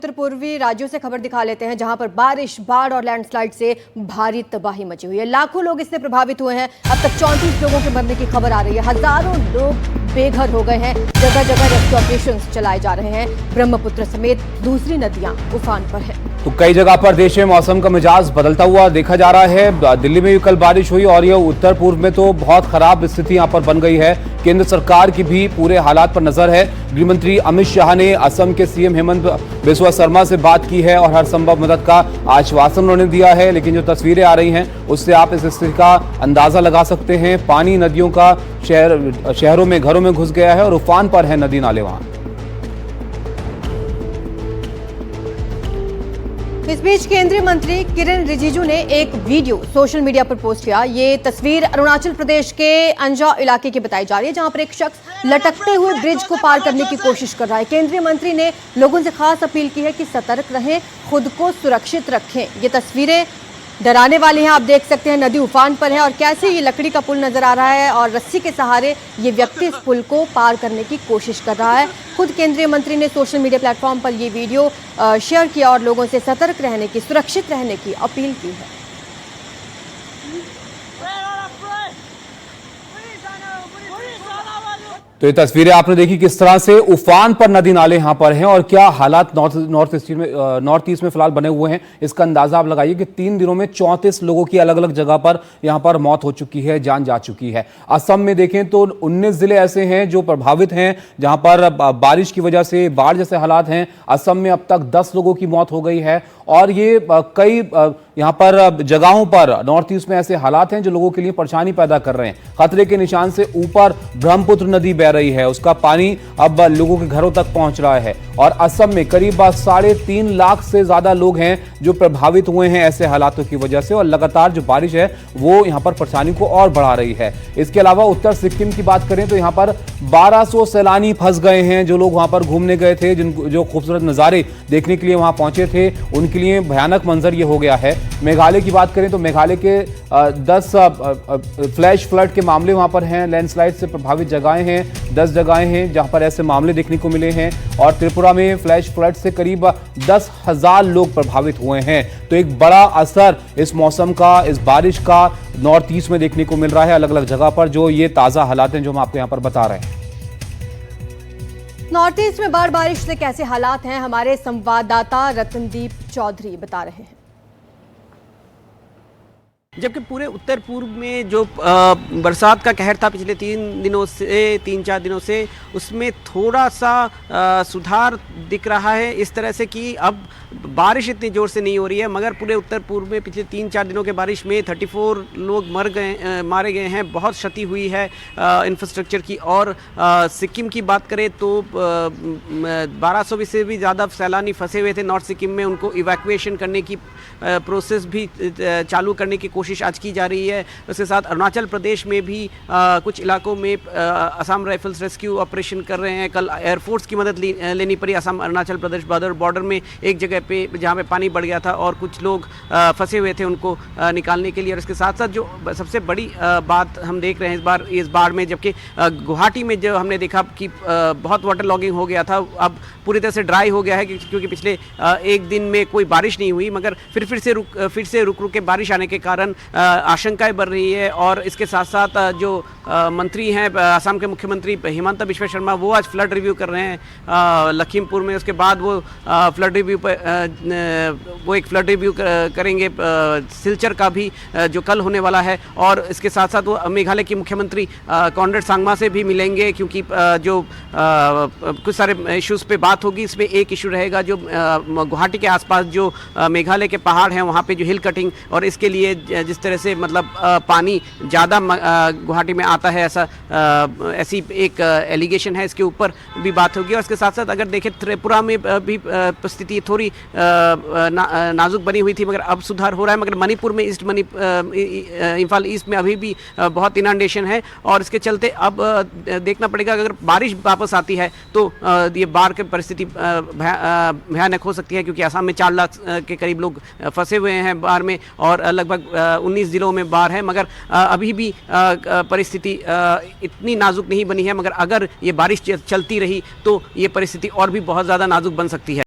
उत्तर पूर्वी राज्यों से खबर दिखा लेते हैं जहां पर बारिश, बाढ़ और लैंडस्लाइड से भारी तबाही मची हुई है। लाखों लोग इससे प्रभावित हुए हैं। अब तक 34 लोगों के मरने की खबर आ रही है। हजारों लोग बेघर हो गए हैं। जगह जगह रेस्क्यू ऑपरेशंस चलाए जा रहे हैं। ब्रह्मपुत्र समेत दूसरी नदियां उफान पर है। तो कई जगह पर देश में मौसम का मिजाज बदलता हुआ देखा जा रहा है। दिल्ली में भी कल बारिश हुई और यह उत्तर पूर्व में तो बहुत खराब स्थिति यहां पर बन गई है। केंद्र सरकार की भी पूरे हालात पर नजर है। गृह मंत्री अमित शाह ने असम के सीएम हेमंत बिस्वा शर्मा से बात की है और हर संभव मदद का आश्वासन उन्होंने दिया है। लेकिन जो तस्वीरें आ रही हैं उससे आप इस स्थिति का अंदाजा लगा सकते हैं। पानी नदियों का शहरों में, घरों में घुस गया है और उफान पर है नदी नाले वहां। इस बीच केंद्रीय मंत्री किरेन रिजिजू ने एक वीडियो सोशल मीडिया पर पोस्ट किया। ये तस्वीर अरुणाचल प्रदेश के अंजाव इलाके की बताई जा रही है, जहां पर एक शख्स लटकते हुए ब्रिज को पार करने की कोशिश कर रहा है। केंद्रीय मंत्री ने लोगों से खास अपील की है कि सतर्क रहें, खुद को सुरक्षित रखें। ये तस्वीरें डराने वाली हैं। आप देख सकते हैं नदी उफान पर है और कैसे ये लकड़ी का पुल नजर आ रहा है और रस्सी के सहारे ये व्यक्ति इस पुल को पार करने की कोशिश कर रहा है। खुद केंद्रीय मंत्री ने सोशल मीडिया प्लेटफॉर्म पर ये वीडियो शेयर किया और लोगों से सतर्क रहने की, सुरक्षित रहने की अपील की है। तो ये तस्वीरें आपने देखी किस तरह से उफान पर नदी नाले यहां पर हैं और क्या हालात नॉर्थ ईस्ट में फिलहाल बने हुए हैं। इसका अंदाजा आप लगाइए कि 3 दिनों में 34 लोगों की अलग अलग जगह पर यहां पर मौत हो चुकी है, जान जा चुकी है। असम में देखें तो 19 जिले ऐसे हैं जो प्रभावित हैं, जहां पर बारिश की वजह से बाढ़ जैसे हालात हैं। असम में अब तक 10 लोगों की मौत हो गई है और ये कई यहां पर जगहों पर नॉर्थ ईस्ट में ऐसे हालात हैं जो लोगों के लिए परेशानी पैदा कर रहे हैं। खतरे के निशान से ऊपर ब्रह्मपुत्र नदी बह रही है, उसका पानी अब लोगों के घरों तक पहुंच रहा है और असम में करीब 3.5 लाख से ज्यादा लोग हैं जो प्रभावित हुए हैं ऐसे हालातों की वजह से। और लगातार जो बारिश है वो यहां पर परेशानी को और बढ़ा रही है। इसके अलावा उत्तर सिक्किम की बात करें तो यहां पर 1200 सैलानी फंस गए हैं। जो लोग वहां पर घूमने गए थे, जो खूबसूरत नजारे देखने के लिए वहां पहुंचे थे, उनके लिए भयानक मंजर ये हो गया है। मेघालय की बात करें तो मेघालय के 10 फ्लैश फ्लड के मामले वहां पर हैं। लैंडस्लाइड से प्रभावित जगहें हैं, 10 जगहें हैं जहां पर ऐसे मामले देखने को मिले हैं। और त्रिपुरा में फ्लैश फ्लड से करीब 10,000 लोग प्रभावित हुए हैं। तो एक बड़ा असर इस मौसम का, इस बारिश का नॉर्थ ईस्ट में देखने को मिल रहा है अलग अलग जगह पर। जो ये ताजा हालात हैं जो हम आपको यहां पर बता रहे हैं। नॉर्थ ईस्ट में बाढ़ बारिश से कैसे हालात हैं, हमारे संवाददाता रतनदीप चौधरी बता रहे हैं। जबकि पूरे उत्तर पूर्व में जो बरसात का कहर था पिछले 3-4 दिनों से, उसमें थोड़ा सा सुधार दिख रहा है। इस तरह से कि अब बारिश इतनी ज़ोर से नहीं हो रही है, मगर पूरे उत्तर पूर्व में पिछले 3-4 दिनों के बारिश में 34 लोग मारे गए हैं। बहुत क्षति हुई है इंफ्रास्ट्रक्चर की। और सिक्किम की बात करें तो 1200 से भी ज़्यादा सैलानी फंसे हुए थे नॉर्थ सिक्किम में। उनको इवैक्यूएशन करने की प्रोसेस भी चालू करने की कोशिश आज की जा रही है। उसके साथ अरुणाचल प्रदेश में भी कुछ इलाकों में असम राइफल्स रेस्क्यू ऑपरेशन कर रहे हैं। कल एयरफोर्स की मदद लेनी पड़ी असम अरुणाचल प्रदेश बॉर्डर में एक जगह पे जहाँ पे पानी बढ़ गया था और कुछ लोग फंसे हुए थे, उनको निकालने के लिए। और इसके साथ साथ जो सबसे बड़ी बात हम देख रहे हैं इस बाढ़ में, जबकि गुवाहाटी में जो हमने देखा कि बहुत वाटर लॉगिंग हो गया था, अब पूरी तरह से ड्राई हो गया है क्योंकि पिछले एक दिन में कोई बारिश नहीं हुई। मगर फिर से रुक के बारिश आने के कारण आशंकाएं बढ़ रही है। और इसके साथ साथ जो मंत्री हैं असम के मुख्यमंत्री हिमंत बिस्वा शर्मा, वो आज फ्लड रिव्यू कर रहे हैं लखीमपुर में। उसके बाद वो फ्लड रिव्यू पर वो एक फ्लड रिव्यू करेंगे सिलचर का भी, जो कल होने वाला है। और इसके साथ साथ वो मेघालय की मुख्यमंत्री कॉनरेड सांगमा से भी मिलेंगे, क्योंकि जो कुछ सारे इश्यूज़ पे बात होगी। इसमें एक इशू रहेगा जो गुवाहाटी के आसपास जो मेघालय के पहाड़ हैं वहाँ पे जो हिल कटिंग, और इसके लिए जिस तरह से मतलब पानी ज़्यादा गुवाहाटी में आता है, ऐसी एक एलिगेशन है, इसके ऊपर भी बात होगी। और इसके साथ साथ अगर देखें त्रिपुरा में भी स्थिति थोड़ी नाजुक बनी हुई थी, मगर अब सुधार हो रहा है। मगर मणिपुर में इम्फाल ईस्ट में अभी भी बहुत इनंडेशन है। और इसके चलते अब देखना पड़ेगा अगर बारिश वापस आती है तो ये बाढ़ की परिस्थिति भयानक हो सकती है, क्योंकि असम में 4 लाख के करीब लोग फंसे हुए हैं बाढ़ में और लगभग 19 जिलों में बाढ़ है। मगर अभी भी परिस्थिति इतनी नाजुक नहीं बनी है। मगर अगर ये बारिश चलती रही तो ये परिस्थिति और भी बहुत ज़्यादा नाजुक बन सकती है।